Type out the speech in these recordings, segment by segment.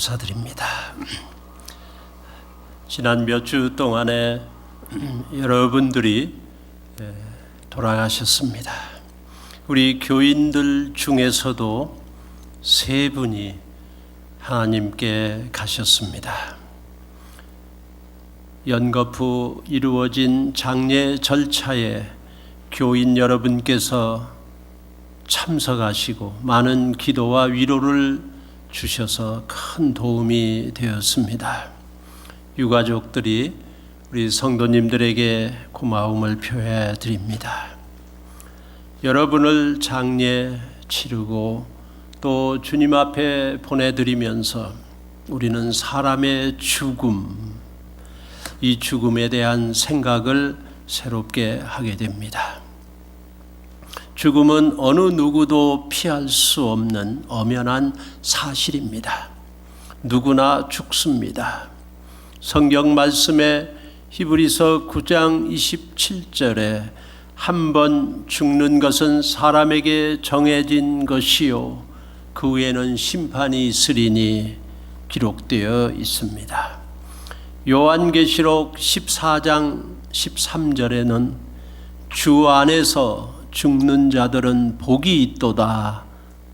감사드립니다. 지난 몇 주 동안에 여러분들이 돌아가셨습니다. 우리 교인들 중에서도 세 분이 하나님께 가셨습니다. 연거푸 이루어진 장례 절차에 교인 여러분께서 참석하시고 많은 기도와 위로를 주셔서 큰 도움이 되었습니다. 유가족들이 우리 성도님들에게 고마움을 표해 드립니다. 여러분을 장례 치르고 또 주님 앞에 보내드리면서 우리는 사람의 죽음, 이 죽음에 대한 생각을 새롭게 하게 됩니다. 죽음은 어느 누구도 피할 수 없는 엄연한 사실입니다. 누구나 죽습니다. 성경 말씀에 히브리서 9장 27절에 한 번 죽는 것은 사람에게 정해진 것이요 그 후에는 심판이 있으리니 기록되어 있습니다. 요한계시록 14장 13절에는 주 안에서 죽는 자들은 복이 있도다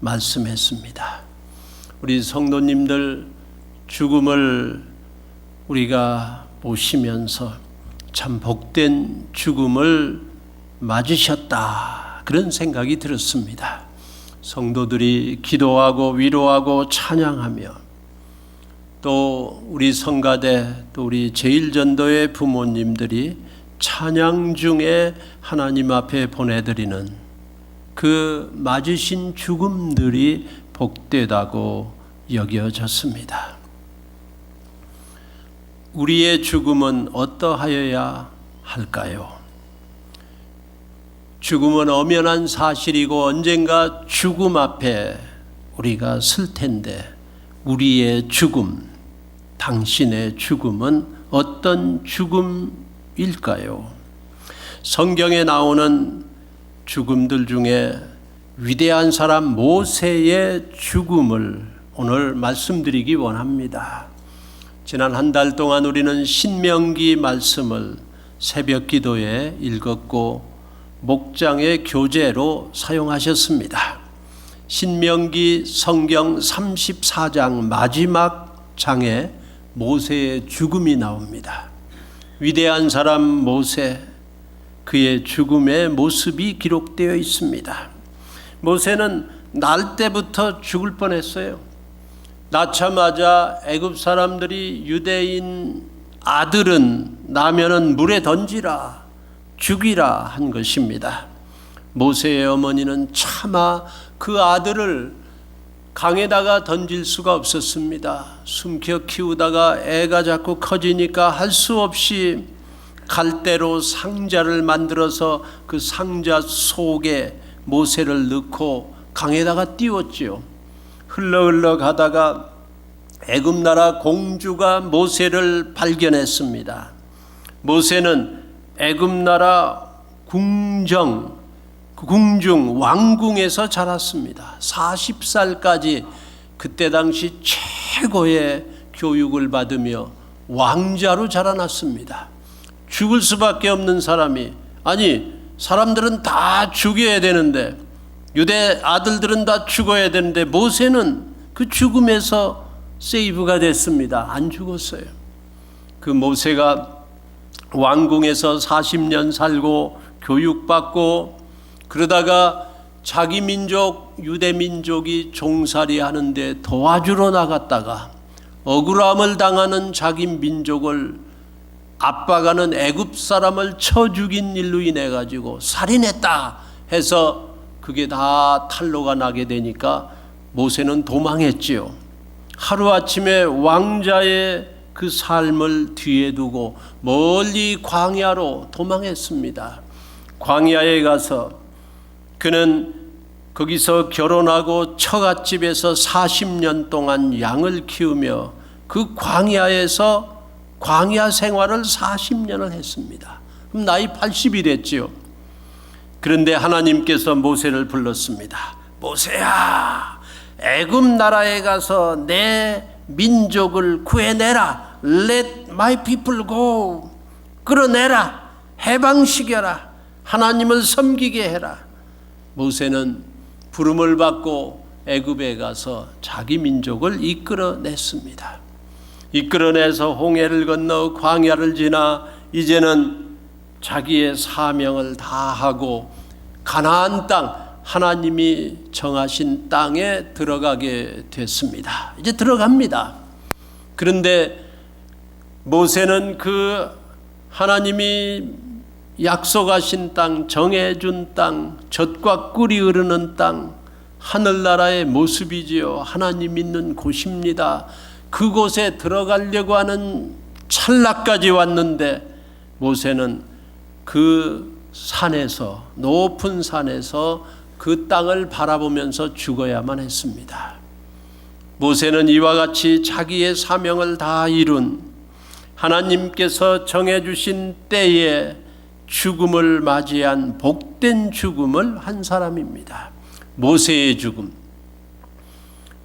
말씀했습니다. 우리 성도님들 죽음을 우리가 보시면서 참 복된 죽음을 맞으셨다 그런 생각이 들었습니다. 성도들이 기도하고 위로하고 찬양하며 또 우리 성가대 또 우리 제일전도의 부모님들이 찬양 중에 하나님 앞에 보내드리는 그 맞으신 죽음들이 복되다고 여겨졌습니다. 우리의 죽음은 어떠하여야 할까요? 죽음은 엄연한 사실이고 언젠가 죽음 앞에 우리가 설 텐데 우리의 죽음, 당신의 죽음은 어떤 죽음일까요? 성경에 나오는 죽음들 중에 위대한 사람 모세의 죽음을 오늘 말씀드리기 원합니다. 지난 한 달 동안 우리는 신명기 말씀을 새벽 기도에 읽었고 목장의 교재로 사용하셨습니다. 신명기 성경 34장 마지막 장에 모세의 죽음이 나옵니다. 위대한 사람 모세, 그의 죽음의 모습이 기록되어 있습니다. 모세는 날 때부터 죽을 뻔했어요. 낳자마자 애굽 사람들이 유대인 아들은 나면은 물에 던지라, 죽이라 한 것입니다. 모세의 어머니는 차마 그 아들을 강에다가 던질 수가 없었습니다. 숨겨 키우다가 애가 자꾸 커지니까 할 수 없이 갈대로 상자를 만들어서 그 상자 속에 모세를 넣고 강에다가 띄웠지요. 흘러 가다가 애굽 나라 공주가 모세를 발견했습니다. 모세는 애굽 나라 궁중 왕궁에서 자랐습니다. 40살까지 그때 당시 최고의 교육을 받으며 왕자로 자라났습니다. 죽을 수밖에 없는 사람이, 아니 사람들은 다 죽여야 되는데, 유대 아들들은 다 죽어야 되는데 모세는 그 죽음에서 세이브가 됐습니다. 안 죽었어요. 그 모세가 왕궁에서 40년 살고 교육받고 그러다가 자기 민족 유대 민족이 종살이 하는데 도와주러 나갔다가 억울함을 당하는 자기 민족을 압박하는 애굽 사람을 쳐 죽인 일로 인해 가지고 살인했다 해서 그게 다 탄로가 나게 되니까 모세는 도망했지요. 하루아침에 왕자의 그 삶을 뒤에 두고 멀리 광야로 도망했습니다. 광야에 가서 그는 거기서 결혼하고 처갓집에서 40년 동안 양을 키우며 그 광야에서 광야 생활을 40년을 했습니다. 그럼 나이 80이 됐지요. 그런데 하나님께서 모세를 불렀습니다. 모세야, 애굽 나라에 가서 내 민족을 구해내라. Let my people go. 끌어내라. 해방시켜라. 하나님을 섬기게 해라. 모세는 부름을 받고 애굽에 가서 자기 민족을 이끌어냈습니다. 이끌어내서 홍해를 건너 광야를 지나 이제는 자기의 사명을 다하고 가나안 땅, 하나님이 정하신 땅에 들어가게 됐습니다. 이제 들어갑니다. 그런데 모세는 그 하나님이 약속하신 땅, 정해준 땅, 젖과 꿀이 흐르는 땅, 하늘나라의 모습이지요. 하나님 있는 곳입니다. 그곳에 들어가려고 하는 찰나까지 왔는데 모세는 그 산에서, 높은 산에서 그 땅을 바라보면서 죽어야만 했습니다. 모세는 이와 같이 자기의 사명을 다 이룬 하나님께서 정해주신 때에 죽음을 맞이한 복된 죽음을 한 사람입니다. 모세의 죽음.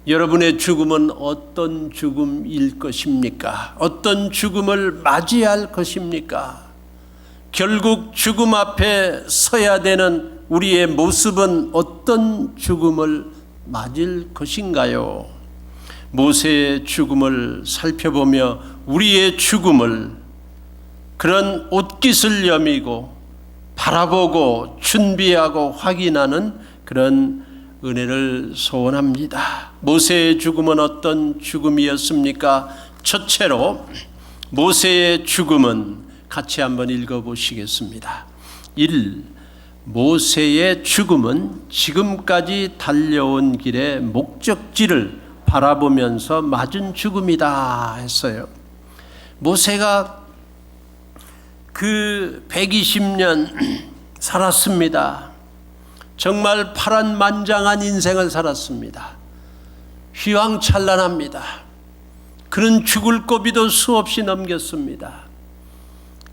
여러분의 죽음은 어떤 죽음일 것입니까? 어떤 죽음을 맞이할 것입니까? 결국 죽음 앞에 서야 되는 우리의 모습은 어떤 죽음을 맞을 것인가요? 모세의 죽음을 살펴보며 우리의 죽음을 그런 옷깃을 여미고 바라보고 준비하고 확인하는 그런 은혜를 소원합니다. 모세의 죽음은 어떤 죽음이었습니까? 첫째로 모세의 죽음은 같이 한번 읽어보시겠습니다. 1. 모세의 죽음은 지금까지 달려온 길의 목적지를 바라보면서 맞은 죽음이다 했어요. 모세가 그 120년 살았습니다. 정말 파란만장한 인생을 살았습니다. 휘황찬란합니다. 그는 죽을 고비도 수없이 넘겼습니다.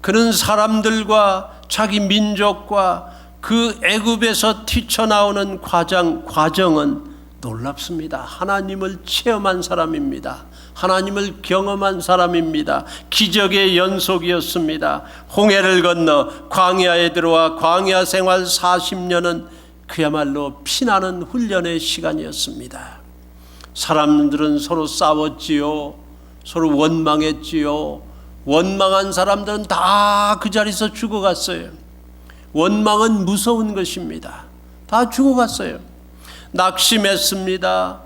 그는 사람들과 자기 민족과 그 애굽에서 튀쳐나오는 과정은 놀랍습니다. 하나님을 체험한 사람입니다. 하나님을 경험한 사람입니다. 기적의 연속이었습니다. 홍해를 건너 광야에 들어와 광야 생활 40년은 그야말로 피나는 훈련의 시간이었습니다. 사람들은 서로 싸웠지요. 서로 원망했지요. 원망한 사람들은 다 그 자리에서 죽어갔어요. 원망은 무서운 것입니다. 다 죽어갔어요. 낙심했습니다.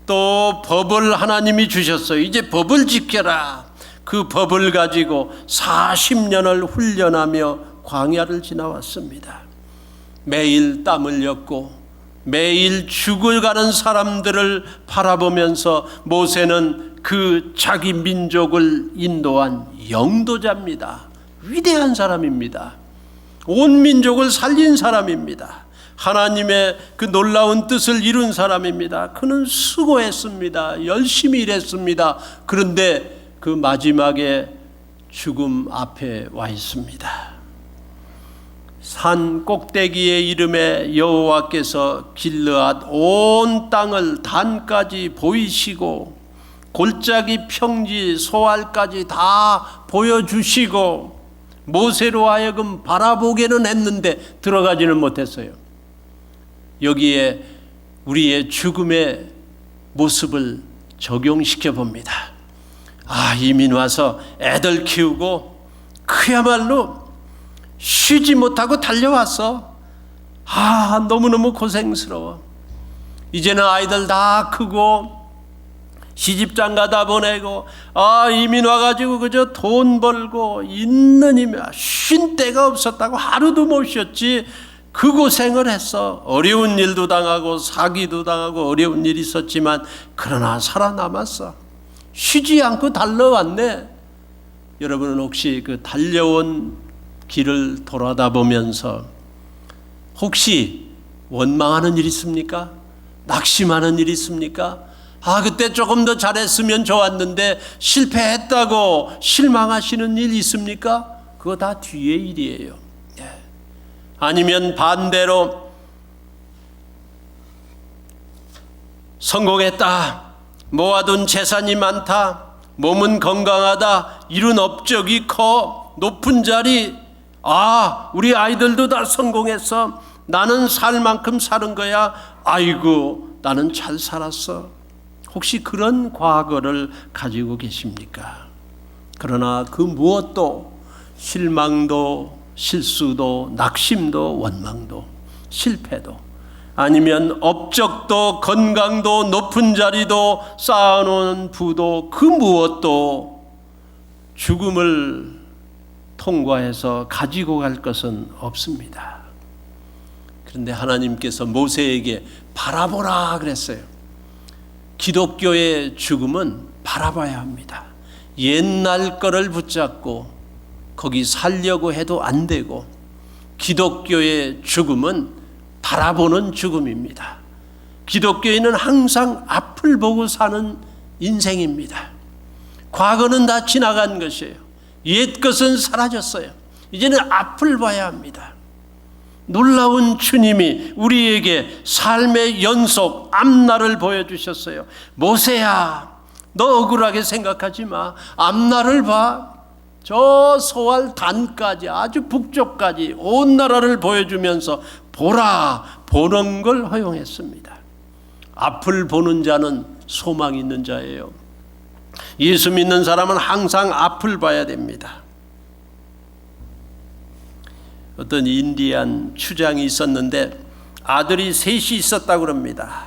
또 법을 하나님이 주셨어요. 이제 법을 지켜라. 그 법을 가지고 40년을 훈련하며 광야를 지나왔습니다. 매일 땀 흘렸고 매일 죽어가는 사람들을 바라보면서 모세는 그 자기 민족을 인도한 영도자입니다. 위대한 사람입니다. 온 민족을 살린 사람입니다. 하나님의 그 놀라운 뜻을 이룬 사람입니다. 그는 수고했습니다. 열심히 일했습니다. 그런데 그 마지막에 죽음 앞에 와 있습니다. 산 꼭대기에 이름에 여호와께서 길르앗 온 땅을 단까지 보이시고 골짜기 평지 소알까지 다 보여주시고 모세로 하여금 바라보게는 했는데 들어가지는 못했어요. 여기에 우리의 죽음의 모습을 적용시켜 봅니다. 이민 와서 애들 키우고 그야말로 쉬지 못하고 달려왔어. 너무너무 고생스러워. 이제는 아이들 다 크고 시집장 가다 보내고 이민 와가지고 그저 돈 벌고 있는 힘이 쉰 때가 없었다고. 하루도 못 쉬었지. 그 고생을 했어. 어려운 일도 당하고 사기도 당하고 어려운 일이 있었지만 그러나 살아남았어. 쉬지 않고 달려왔네. 여러분은 혹시 그 달려온 길을 돌아다 보면서 혹시 원망하는 일 있습니까? 낙심하는 일 있습니까? 그때 조금 더 잘했으면 좋았는데 실패했다고 실망하시는 일 있습니까? 그거 다 뒤의 일이에요. 아니면 반대로 성공했다, 모아둔 재산이 많다, 몸은 건강하다, 이룬 업적이 커, 높은 자리, 우리 아이들도 다 성공했어, 나는 살 만큼 사는 거야, 아이고 나는 잘 살았어. 혹시 그런 과거를 가지고 계십니까? 그러나 그 무엇도, 실망도 실수도 낙심도 원망도 실패도, 아니면 업적도 건강도 높은 자리도 쌓아놓은 부도, 그 무엇도 죽음을 통과해서 가지고 갈 것은 없습니다. 그런데 하나님께서 모세에게 바라보라 그랬어요. 기독교의 죽음은 바라봐야 합니다. 옛날 거를 붙잡고 거기 살려고 해도 안 되고, 기독교의 죽음은 바라보는 죽음입니다. 기독교인은 항상 앞을 보고 사는 인생입니다. 과거는 다 지나간 것이에요. 옛 것은 사라졌어요. 이제는 앞을 봐야 합니다. 놀라운 주님이 우리에게 삶의 연속 앞날을 보여주셨어요. 모세야, 너 억울하게 생각하지 마. 앞날을 봐. 저 소알 단까지, 아주 북쪽까지 온 나라를 보여주면서 보라, 보는 걸 허용했습니다. 앞을 보는 자는 소망 있는 자예요. 예수 믿는 사람은 항상 앞을 봐야 됩니다. 어떤 인디안 추장이 있었는데 아들이 셋이 있었다고 합니다.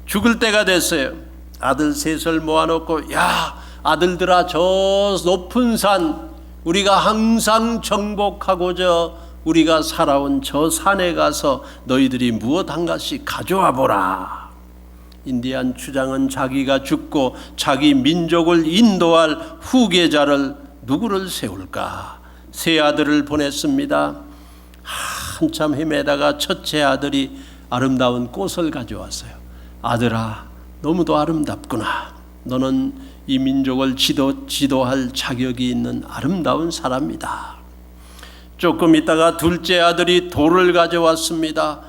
죽을 때가 됐어요. 아들 셋을 모아놓고, 야 아들들아, 저 높은 산, 우리가 항상 정복하고자 우리가 살아온 저 산에 가서 너희들이 무엇 한 가지 가져와 보라. 인디안 추장은 자기가 죽고 자기 민족을 인도할 후계자를 누구를 세울까? 세 아들을 보냈습니다. 한참 헤매다가 첫째 아들이 아름다운 꽃을 가져왔어요. 아들아, 너무도 아름답구나. 너는 이 민족을 지도할 자격이 있는 아름다운 사람이다. 조금 있다가 둘째 아들이 돌을 가져왔습니다.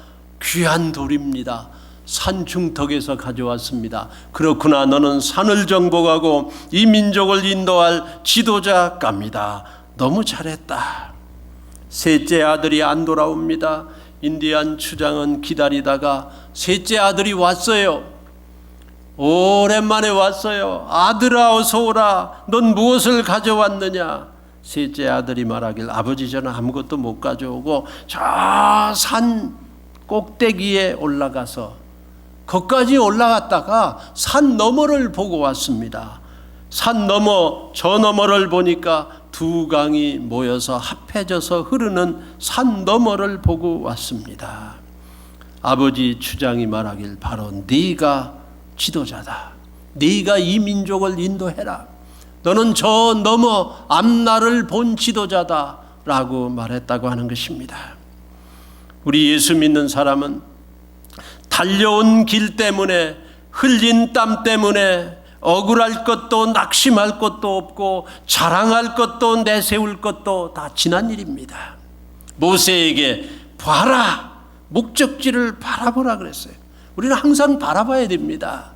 귀한 돌입니다. 산중턱에서 가져왔습니다. 그렇구나, 너는 산을 정복하고 이 민족을 인도할 지도자갑니다. 너무 잘했다. 셋째 아들이 안 돌아옵니다. 인디안 추장은 기다리다가 셋째 아들이 왔어요. 오랜만에 왔어요. 아들아, 어서 오라. 넌 무엇을 가져왔느냐? 셋째 아들이 말하길, 아버지, 저는 아무것도 못 가져오고 저 산 꼭대기에 올라가서, 거기까지 올라갔다가 산 너머를 보고 왔습니다. 산 너머, 저 너머를 보니까 두 강이 모여서 합해져서 흐르는 산 너머를 보고 왔습니다. 아버지 추장이 말하길, 바로 네가 지도자다. 네가 이 민족을 인도해라. 너는 저 너머 앞날을 본 지도자다 라고 말했다고 하는 것입니다. 우리 예수 믿는 사람은 달려온 길 때문에, 흘린 땀 때문에 억울할 것도 낙심할 것도 없고 자랑할 것도 내세울 것도 다 지난 일입니다. 모세에게 봐라, 목적지를 바라보라 그랬어요. 우리는 항상 바라봐야 됩니다.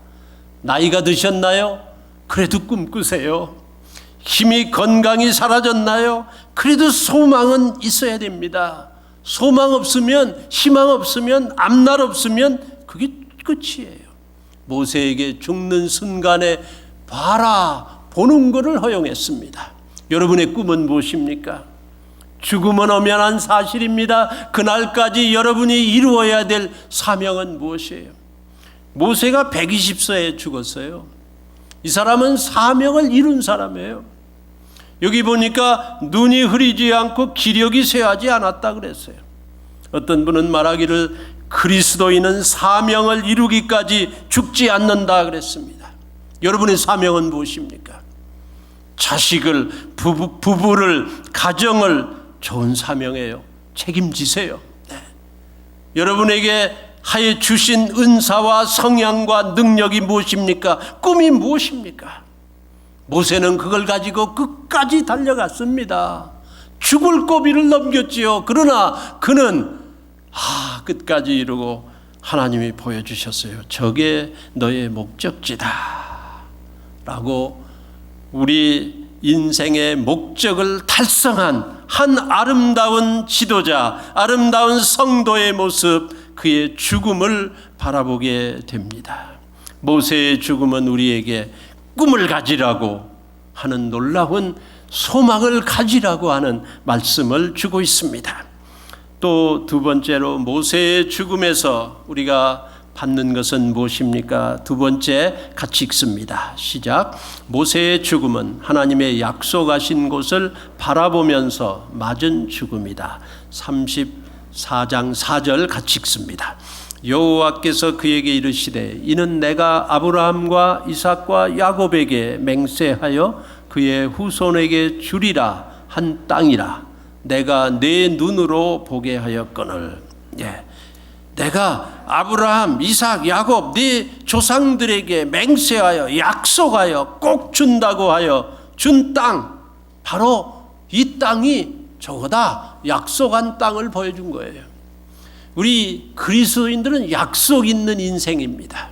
나이가 드셨나요? 그래도 꿈꾸세요. 힘이, 건강이 사라졌나요? 그래도 소망은 있어야 됩니다. 소망 없으면, 희망 없으면, 앞날 없으면 그게 끝이에요. 모세에게 죽는 순간에 봐라, 보는 것을 허용했습니다. 여러분의 꿈은 무엇입니까? 죽음은 엄연한 사실입니다. 그날까지 여러분이 이루어야 될 사명은 무엇이에요? 모세가 120세에 죽었어요. 이 사람은 사명을 이룬 사람이에요. 여기 보니까 눈이 흐리지 않고 기력이 쇠하지 않았다 그랬어요. 어떤 분은 말하기를, 그리스도인은 사명을 이루기까지 죽지 않는다 그랬습니다. 여러분의 사명은 무엇입니까? 자식을, 부부를, 가정을, 좋은 사명이에요. 책임지세요. 네. 여러분에게 하여 주신 은사와 성향과 능력이 무엇입니까? 꿈이 무엇입니까? 모세는 그걸 가지고 끝까지 달려갔습니다. 죽을 고비를 넘겼지요. 그러나 그는 끝까지 이루고 하나님이 보여주셨어요. 저게 너의 목적지다. 라고 우리 인생의 목적을 달성한 한 아름다운 지도자, 아름다운 성도의 모습, 그의 죽음을 바라보게 됩니다. 모세의 죽음은 우리에게 꿈을 가지라고 하는 놀라운 소망을 가지라고 하는 말씀을 주고 있습니다. 또 두 번째로 모세의 죽음에서 우리가 받는 것은 무엇입니까? 두 번째 같이 읽습니다. 시작. 모세의 죽음은 하나님의 약속하신 곳을 바라보면서 맞은 죽음이다. 34장 4절 같이 읽습니다. 여호와께서 그에게 이르시되 이는 내가 아브라함과 이삭과 야곱에게 맹세하여 그의 후손에게 주리라 한 땅이라. 내가 내 눈으로 보게 하였거늘. 내가 아브라함, 이삭, 야곱 네 조상들에게 맹세하여 약속하여 꼭 준다고 하여 준 땅, 바로 이 땅이 저거다. 약속한 땅을 보여준 거예요. 우리 그리스도인들은 약속 있는 인생입니다.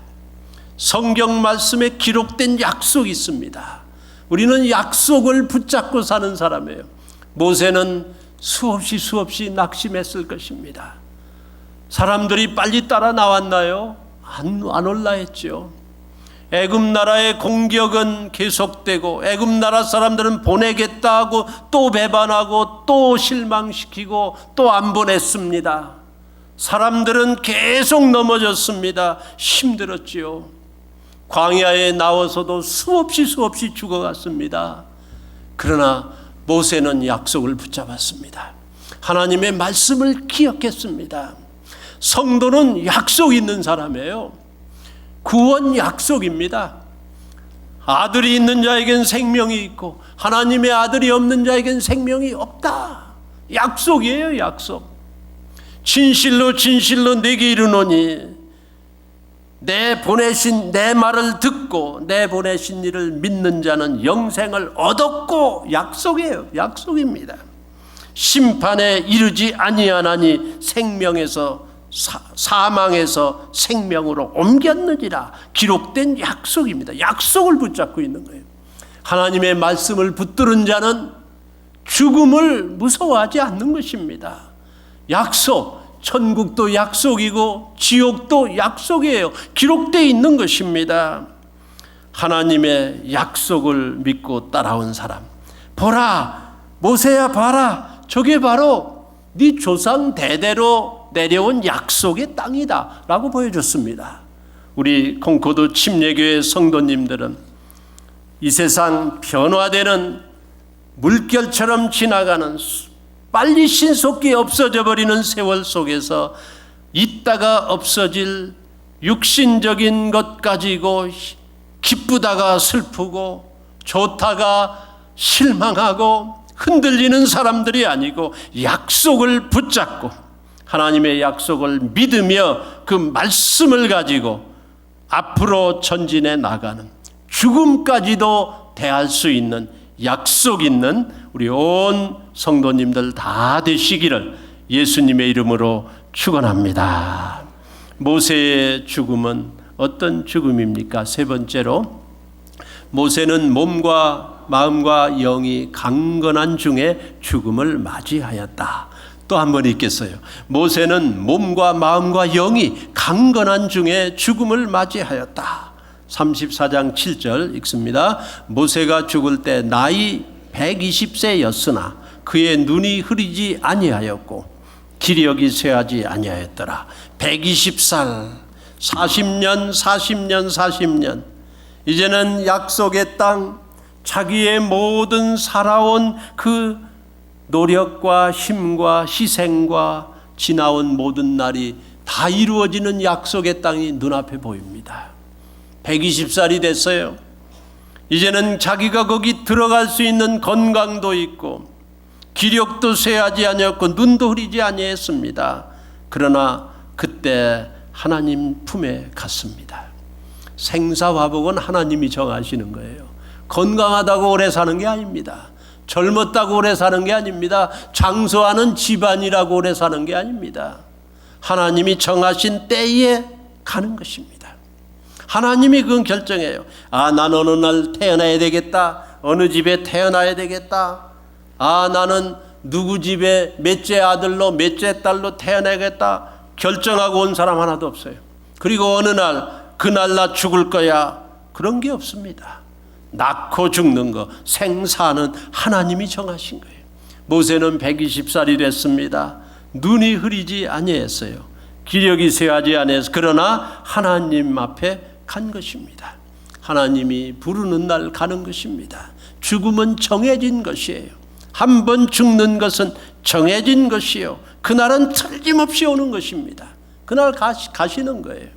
성경 말씀에 기록된 약속이 있습니다. 우리는 약속을 붙잡고 사는 사람이에요. 모세는 수없이 낙심했을 것입니다. 사람들이 빨리 따라 나왔나요? 안 올라했죠. 애굽 나라의 공격은 계속되고 애굽 나라 사람들은 보내겠다 하고 또 배반하고 또 실망시키고 또 안 보냈습니다. 사람들은 계속 넘어졌습니다. 힘들었지요. 광야에 나와서도 수없이 죽어갔습니다. 그러나 모세는 약속을 붙잡았습니다. 하나님의 말씀을 기억했습니다. 성도는 약속 있는 사람이에요. 구원 약속입니다. 아들이 있는 자에겐 생명이 있고 하나님의 아들이 없는 자에겐 생명이 없다. 약속이에요, 약속. 진실로 내게 이르노니 내 말을 듣고 내 보내신 이를 믿는 자는 영생을 얻었고, 약속이에요. 약속입니다. 심판에 이르지 아니하나니 생명에서 사망에서 생명으로 옮겼느니라. 기록된 약속입니다. 약속을 붙잡고 있는 거예요. 하나님의 말씀을 붙들은 자는 죽음을 무서워하지 않는 것입니다. 약속, 천국도 약속이고 지옥도 약속이에요. 기록되어 있는 것입니다. 하나님의 약속을 믿고 따라온 사람, 보라, 모세야 봐라, 저게 바로 네 조상 대대로 내려온 약속의 땅이다 라고 보여줬습니다. 우리 콩코드 침례교회 성도님들은 이 세상 변화되는 물결처럼 지나가는 빨리 신속히 없어져 버리는 세월 속에서 있다가 없어질 육신적인 것 가지고 기쁘다가 슬프고 좋다가 실망하고 흔들리는 사람들이 아니고 약속을 붙잡고 하나님의 약속을 믿으며 그 말씀을 가지고 앞으로 전진해 나가는, 죽음까지도 대할 수 있는 약속 있는 우리 온 성도님들 다 되시기를 예수님의 이름으로 축원합니다. 모세의 죽음은 어떤 죽음입니까? 세 번째로, 모세는 몸과 마음과 영이 강건한 중에 죽음을 맞이하였다. 또 한 번 읽겠어요. 모세는 몸과 마음과 영이 강건한 중에 죽음을 맞이하였다. 34장 7절 읽습니다. 모세가 죽을 때 나이 120세였으나 그의 눈이 흐리지 아니하였고 기력이 쇠하지 아니하였더라. 120살, 40년 이제는 약속의 땅, 자기의 모든 살아온 그 노력과 힘과 희생과 지나온 모든 날이 다 이루어지는 약속의 땅이 눈앞에 보입니다. 120살이 됐어요. 이제는 자기가 거기 들어갈 수 있는 건강도 있고 기력도 쇠하지 아니었고 눈도 흐리지 아니했습니다. 그러나 그때 하나님 품에 갔습니다. 생사화복은 하나님이 정하시는 거예요. 건강하다고 오래 사는 게 아닙니다. 젊었다고 오래 사는 게 아닙니다. 장수하는 집안이라고 오래 사는 게 아닙니다. 하나님이 정하신 때에 가는 것입니다. 하나님이 그건 결정해요. 아, 난 어느 날 태어나야 되겠다. 어느 집에 태어나야 되겠다. 아, 나는 누구 집에 몇째 아들로 몇째 딸로 태어나야겠다. 결정하고 온 사람 하나도 없어요. 그리고 어느 날 그날 나 죽을 거야. 그런 게 없습니다. 낳고 죽는 거, 생사는 하나님이 정하신 거예요. 모세는 120살이 됐습니다. 눈이 흐리지 아니했어요. 기력이 쇠하지 아니했어요. 그러나 하나님 앞에 간 것입니다. 하나님이 부르는 날 가는 것입니다. 죽음은 정해진 것이에요. 한 번 죽는 것은 정해진 것이요. 그날은 틀림없이 오는 것입니다. 그날 가시는 거예요.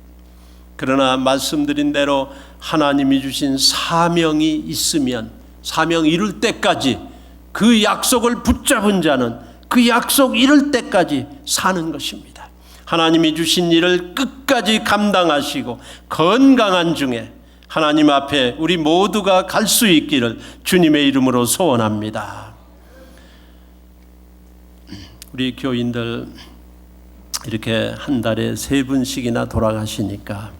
그러나 말씀드린 대로 하나님이 주신 사명이 있으면 사명 이룰 때까지 그 약속을 붙잡은 자는 그 약속 이룰 때까지 사는 것입니다. 하나님이 주신 일을 끝까지 감당하시고 건강한 중에 하나님 앞에 우리 모두가 갈 수 있기를 주님의 이름으로 소원합니다. 우리 교인들 이렇게 한 달에 3분씩이나 돌아가시니까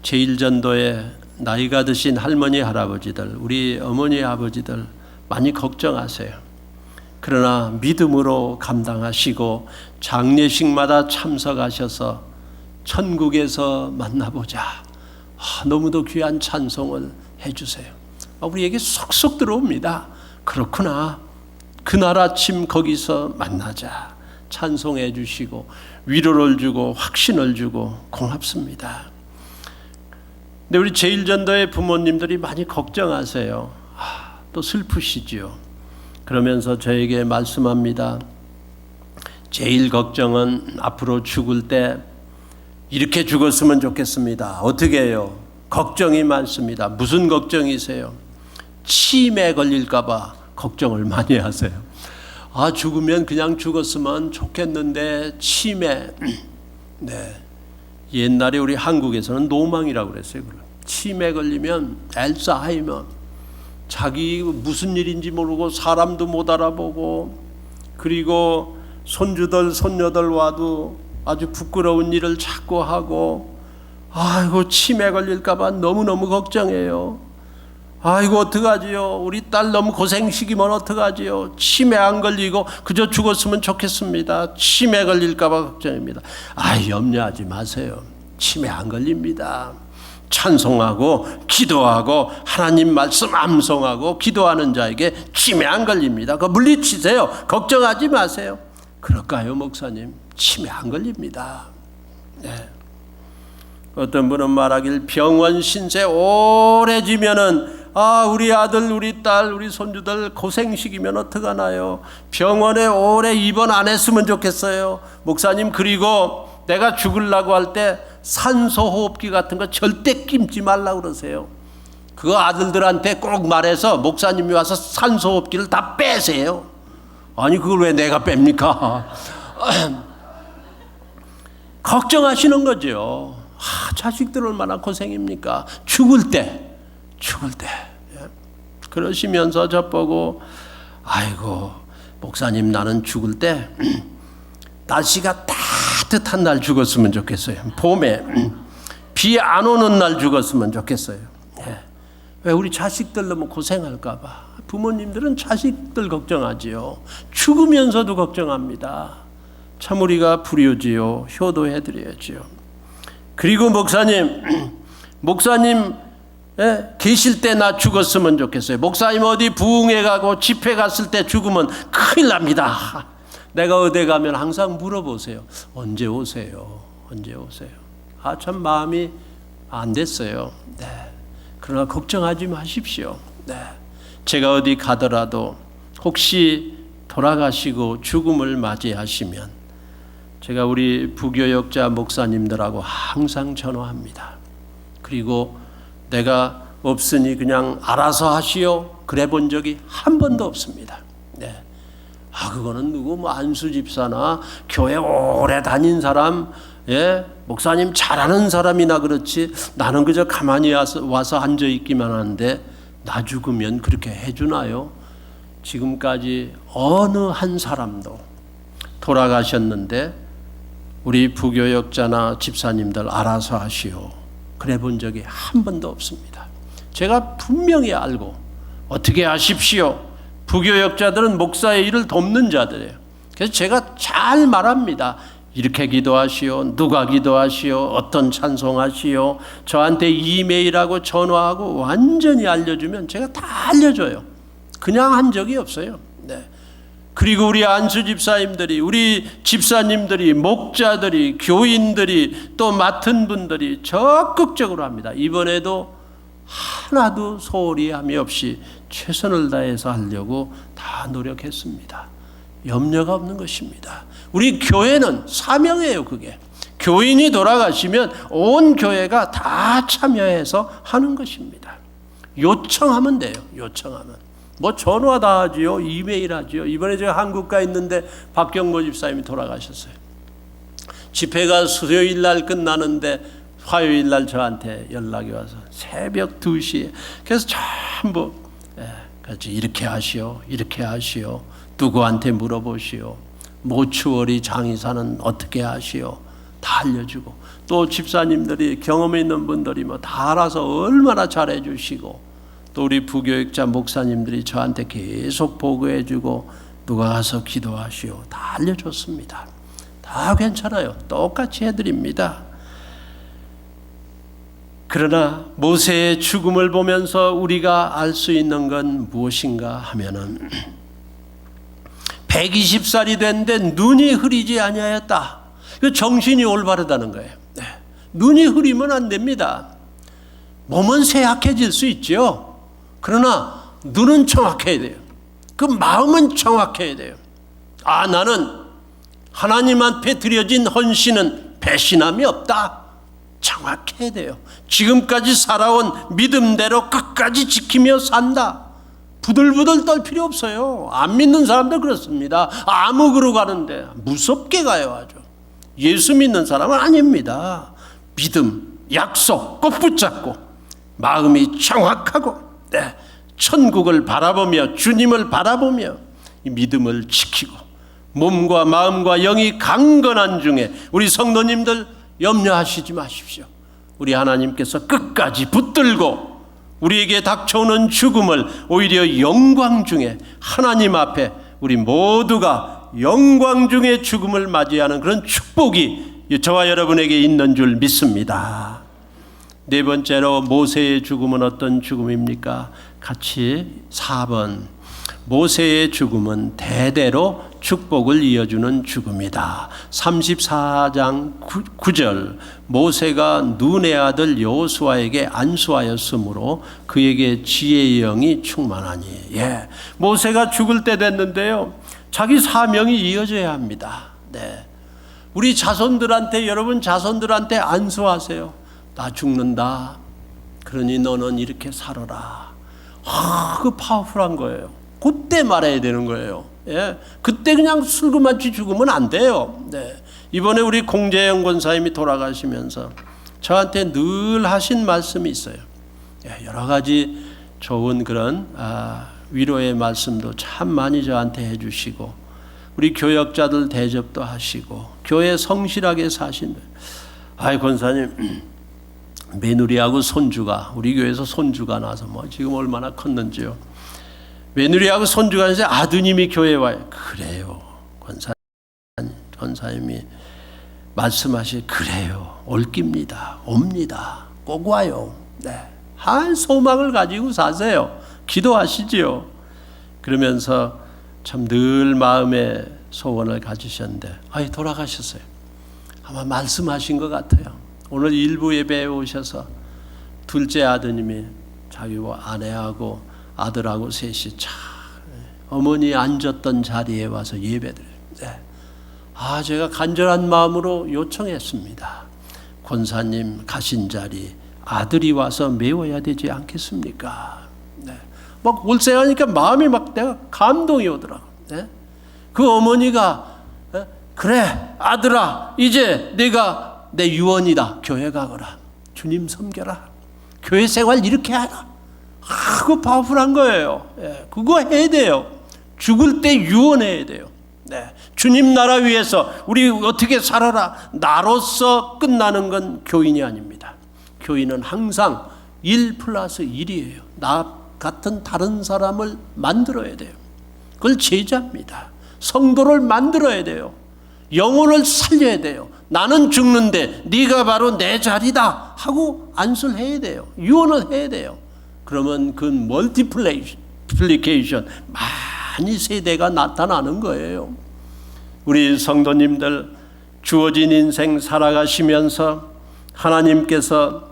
제1전도에 나이가 드신 할머니 할아버지들, 우리 어머니 아버지들 많이 걱정하세요. 그러나 믿음으로 감당하시고 장례식마다 참석하셔서 천국에서 만나보자. 너무도 귀한 찬송을 해주세요. 우리에게 쏙쏙 들어옵니다. 그렇구나. 그날 아침 거기서 만나자. 찬송해 주시고 위로를 주고 확신을 주고 고맙습니다. 근데 우리 제1전도의 부모님들이 많이 걱정하세요. 또 슬프시지요. 그러면서 저에게 말씀합니다. 제일 걱정은 앞으로 죽을 때 이렇게 죽었으면 좋겠습니다. 어떻게 해요? 걱정이 많습니다. 무슨 걱정이세요? 치매 걸릴까 봐 걱정을 많이 하세요. 죽으면 그냥 죽었으면 좋겠는데 치매. 네. 옛날에 우리 한국에서는 노망이라고 그랬어요. 치매 걸리면 알츠하이머, 자기 무슨 일인지 모르고 사람도 못 알아보고, 그리고 손주들 손녀들 와도 아주 부끄러운 일을 자꾸 하고, 아이고 치매 걸릴까 봐 너무너무 걱정해요. 아이고 어떡하지요? 우리 딸 너무 고생시키면 어떡하지요? 치매 안 걸리고 그저 죽었으면 좋겠습니다. 치매 걸릴까 봐 걱정입니다. 염려하지 마세요. 치매 안 걸립니다. 찬송하고 기도하고 하나님 말씀 암송하고 기도하는 자에게 치매 안 걸립니다. 그거 물리치세요. 걱정하지 마세요. 그럴까요, 목사님? 치매 안 걸립니다. 네. 어떤 분은 말하길 병원 신세 오래 지면은 우리 아들, 우리 딸, 우리 손주들 고생시키면 어떡하나요? 병원에 오래 입원 안 했으면 좋겠어요. 목사님, 그리고 내가 죽으려고 할 때 산소호흡기 같은 거 절대 끼지 말라고 그러세요. 그거 아들들한테 꼭 말해서 목사님이 와서 산소호흡기를 다 빼세요. 아니 그걸 왜 내가 뺍니까? 걱정하시는 거죠. 자식들 얼마나 고생입니까? 죽을 때 그러시면서 저보고 아이고 목사님, 나는 죽을 때 날씨가 따뜻한 날 죽었으면 좋겠어요. 봄에 비 안 오는 날 죽었으면 좋겠어요. 왜 우리 자식들 너무 고생할까 봐. 부모님들은 자식들 걱정하지요. 죽으면서도 걱정합니다. 참 우리가 불효지요. 효도해드려야지요. 그리고 목사님 계실 때 나 죽었으면 좋겠어요. 목사님 어디 부흥회 가고 집회 갔을 때 죽으면 큰일 납니다. 내가 어디 가면 항상 물어보세요. 언제 오세요? 언제 오세요? 참 마음이 안 됐어요. 네. 그러나 걱정하지 마십시오. 네. 제가 어디 가더라도 혹시 돌아가시고 죽음을 맞이하시면 제가 우리 부교역자 목사님들하고 항상 전화합니다. 그리고 내가 없으니 그냥 알아서 하시오 그래 본 적이 한 번도 없습니다. 네. 그거는 누구 안수 집사나 교회 오래 다닌 사람, 목사님 잘하는 사람이나 그렇지 나는 그저 가만히 와서 앉아 있기만 하는데 나 죽으면 그렇게 해주나요? 지금까지 어느 한 사람도 돌아가셨는데 우리 부교역자나 집사님들 알아서 하시오 그래 본 적이 한 번도 없습니다. 제가 분명히 알고 어떻게 하십시오. 부교역자들은 목사의 일을 돕는 자들이에요. 그래서 제가 잘 말합니다. 이렇게 기도하시오. 누가 기도하시오. 어떤 찬송하시오. 저한테 이메일하고 전화하고 완전히 알려주면 제가 다 알려줘요. 그냥 한 적이 없어요. 네. 그리고 우리 안수 집사님들이, 우리 집사님들이, 목자들이, 교인들이, 또 맡은 분들이 적극적으로 합니다. 이번에도 하나도 소홀히 함이 없이 최선을 다해서 하려고 다 노력했습니다. 염려가 없는 것입니다. 우리 교회는 사명이에요. 그게 교인이 돌아가시면 온 교회가 다 참여해서 하는 것입니다. 요청하면 돼요. 요청하면 뭐 전화 다 하지요. 이메일 하지요. 이번에 제가 한국 가 있는데 박경모 집사님이 돌아가셨어요. 집회가 수요일 날 끝나는데 화요일 날 저한테 연락이 와서 새벽 2시에 그래서 전부 그렇지 이렇게 하시오. 이렇게 하시오. 누구한테 물어보시오. 모추어리 장의사는 어떻게 하시오. 다 알려주고 또 집사님들이 경험 있는 분들이 뭐 다 알아서 얼마나 잘해 주시고 또 우리 부교육자 목사님들이 저한테 계속 보고해 주고 누가 가서 기도하시오. 다 알려줬습니다. 다 괜찮아요. 똑같이 해드립니다. 그러나 모세의 죽음을 보면서 우리가 알 수 있는 건 무엇인가 하면은 120살이 됐는데 눈이 흐리지 아니하였다. 정신이 올바르다는 거예요. 네. 눈이 흐리면 안 됩니다. 몸은 쇠약해질 수 있죠. 그러나 눈은 정확해야 돼요. 그 마음은 정확해야 돼요. 아, 나는 하나님 앞에 드려진 헌신은 배신함이 없다. 정확해야 돼요. 지금까지 살아온 믿음대로 끝까지 지키며 산다. 부들부들 떨 필요 없어요. 안 믿는 사람도 그렇습니다. 암흑으로 가는데 무섭게 가요. 아주 예수 믿는 사람은 아닙니다. 믿음, 약속 꼭 붙잡고 마음이 정확하고 천국을 바라보며 주님을 바라보며 이 믿음을 지키고 몸과 마음과 영이 강건한 중에 우리 성도님들 염려하시지 마십시오. 우리 하나님께서 끝까지 붙들고 우리에게 닥쳐오는 죽음을 오히려 영광 중에 하나님 앞에 우리 모두가 영광 중에 죽음을 맞이하는 그런 축복이 저와 여러분에게 있는 줄 믿습니다. 네 번째로 모세의 죽음은 어떤 죽음입니까? 같이 4번 모세의 죽음은 대대로 축복을 이어주는 죽음이다. 34장 9절 모세가 눈의 아들 여호수아에게 안수하였으므로 그에게 지혜의 영이 충만하니. 모세가 죽을 때 됐는데요. 자기 사명이 이어져야 합니다. 네. 우리 자손들한테 여러분 자손들한테 안수하세요. 나 죽는다. 그러니 너는 이렇게 살아라. 그 파워풀한 거예요. 그때 말해야 되는 거예요. 그때 그냥 슬그머치 죽으면 안 돼요. 이번에 우리 공재영 권사님이 돌아가시면서 저한테 늘 하신 말씀이 있어요. 여러 가지 좋은 그런 위로의 말씀도 참 많이 저한테 해주시고 우리 교역자들 대접도 하시고 교회 성실하게 사신 권사님 며느리하고 손주가 우리 교회에서 손주가 나서 뭐 지금 얼마나 컸는지요. 며느리하고 손주가 이제 아드님이 교회에 와요. 그래요. 권사님이 말씀하시 그래요. 올 깁니다. 옵니다. 꼭 와요. 한 소망을 가지고 사세요. 기도하시지요. 그러면서 참 늘 마음의 소원을 가지셨는데 돌아가셨어요. 아마 말씀하신 것 같아요. 오늘 일부 예배에 오셔서 둘째 아드님이 자기 아내하고 아들하고 셋이 참 어머니 앉았던 자리에 와서 예배드려요. 제가 간절한 마음으로 요청했습니다. 권사님 가신 자리 아들이 와서 메워야 되지 않겠습니까? 막 올세하니까 마음이 막 내가 감동이 오더라고. 그 어머니가 그래 아들아 이제 내가 내 유언이다. 교회 가거라. 주님 섬겨라. 교회 생활 이렇게 하라. 그거 파워풀한 거예요. 그거 해야 돼요. 죽을 때 유언해야 돼요. 주님 나라 위해서 우리 어떻게 살아라. 나로서 끝나는 건 교인이 아닙니다. 교인은 항상 1 플러스 1이에요. 나 같은 다른 사람을 만들어야 돼요. 그걸 제자입니다. 성도를 만들어야 돼요. 영혼을 살려야 돼요. 나는 죽는데 네가 바로 내 자리다 하고 안수를 해야 돼요. 유언을 해야 돼요. 그러면 그 멀티플리케이션 많이 세대가 나타나는 거예요. 우리 성도님들 주어진 인생 살아가시면서 하나님께서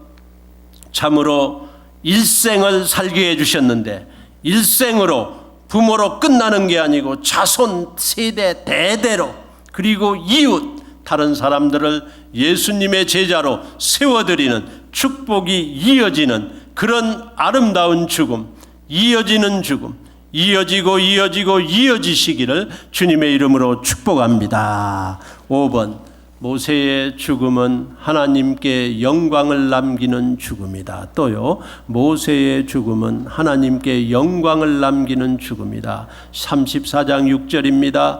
참으로 일생을 살게 해주셨는데 일생으로 부모로 끝나는 게 아니고 자손 세대 대대로 그리고 이웃 다른 사람들을 예수님의 제자로 세워드리는 축복이 이어지는 그런 아름다운 죽음, 이어지는 죽음, 이어지시기를 주님의 이름으로 축복합니다. 5번 모세의 죽음은 하나님께 영광을 남기는 죽음이다. 또요, 모세의 죽음은 하나님께 영광을 남기는 죽음이다. 34장 6절입니다.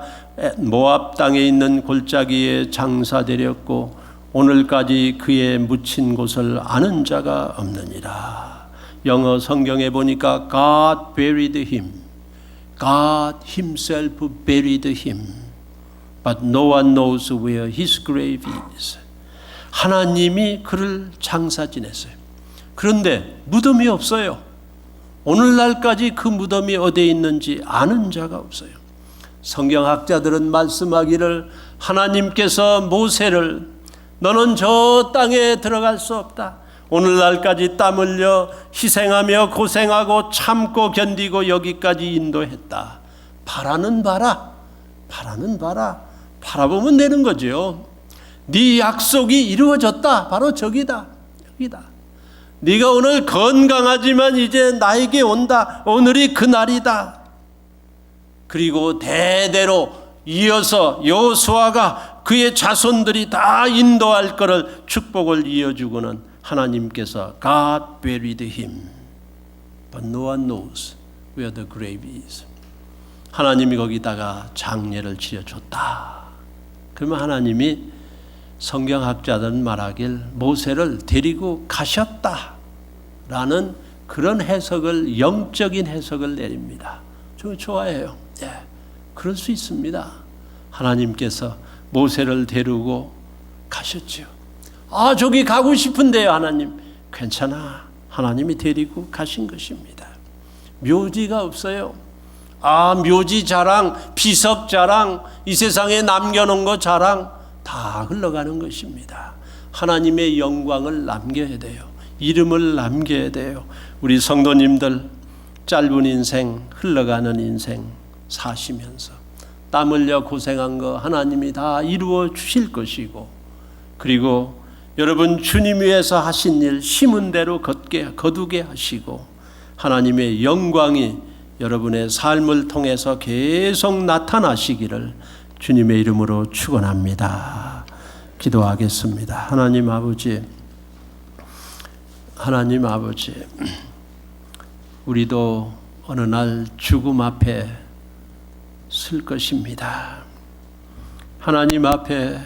모압 땅에 있는 골짜기에 장사되렸고 오늘까지 그의 묻힌 곳을 아는 자가 없느니라. 영어 성경에 보니까 God buried him. God himself buried him. But no one knows where his grave is. 하나님이 그를 장사 지냈어요. 그런데 무덤이 없어요. 오늘날까지 그 무덤이 어디에 있는지 아는 자가 없어요. 성경학자들은 말씀하기를 하나님께서 모세를 너는 저 땅에 들어갈 수 없다. 오늘날까지 땀 흘려 희생하며 고생하고 참고 견디고 여기까지 인도했다. 바라는 바라. 바라보면 되는 거죠. 네 약속이 이루어졌다. 바로 저기다. 여기다. 네가 오늘 건강하지만 이제 나에게 온다. 오늘이 그날이다. 그리고 대대로 이어서 여호수아가 그의 자손들이 다 인도할 것을 축복을 이어주고는 하나님께서 God buried him, but no one knows where the grave is. 하나님이 거기다가 장례를 지어줬다. 그러면 하나님이 성경학자들은 말하길 모세를 데리고 가셨다라는 그런 해석을, 영적인 해석을 내립니다. 저 좋아해요. 예, 그럴 수 있습니다. 하나님께서 모세를 데리고 가셨죠. 아, 저기 가고 싶은데요, 하나님. 괜찮아. 하나님이 데리고 가신 것입니다. 묘지가 없어요. 아, 묘지 자랑, 비석 자랑, 이 세상에 남겨놓은 거 자랑 다 흘러가는 것입니다. 하나님의 영광을 남겨야 돼요. 이름을 남겨야 돼요. 우리 성도님들 짧은 인생, 흘러가는 인생 사시면서 땀 흘려 고생한 거 하나님이 다 이루어 주실 것이고, 그리고 여러분 주님 위해서 하신 일 심은 대로 거두게 하시고 하나님의 영광이 여러분의 삶을 통해서 계속 나타나시기를 주님의 이름으로 축원합니다. 기도하겠습니다. 하나님 아버지, 우리도 어느 날 죽음 앞에 설 것입니다. 하나님 앞에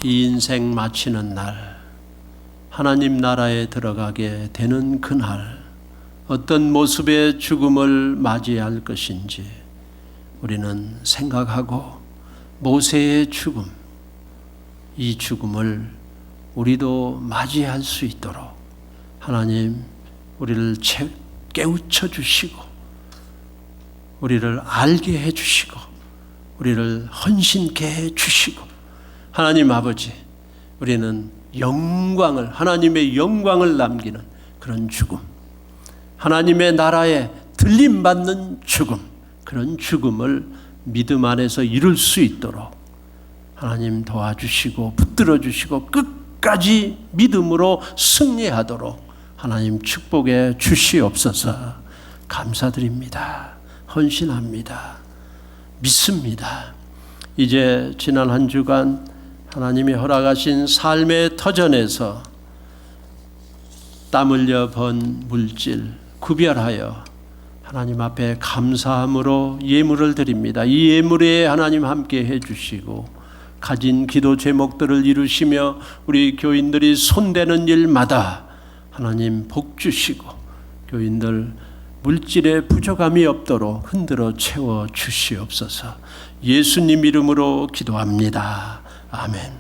이 인생 마치는 날, 하나님 나라에 들어가게 되는 그날, 어떤 모습의 죽음을 맞이할 것인지 우리는 생각하고 모세의 죽음, 이 죽음을 우리도 맞이할 수 있도록 하나님 우리를 깨우쳐 주시고 우리를 알게 해 주시고 우리를 헌신케 해 주시고, 하나님 아버지, 우리는 영광을, 하나님의 영광을 남기는 그런 죽음, 하나님의 나라에 들림받는 죽음, 그런 죽음을 믿음 안에서 이룰 수 있도록 하나님 도와주시고 붙들어 주시고 끝까지 믿음으로 승리하도록 하나님 축복해 주시옵소서. 감사드립니다. 헌신합니다. 믿습니다. 이제 지난 한 주간 하나님이 허락하신 삶의 터전에서 땀 흘려 번 물질 구별하여 하나님 앞에 감사함으로 예물을 드립니다. 이 예물에 하나님 함께 해주시고 가진 기도 제목들을 이루시며 우리 교인들이 손대는 일마다 하나님 복 주시고 교인들 물질에 부족함이 없도록 흔들어 채워 주시옵소서. 예수님 이름으로 기도합니다. 아멘.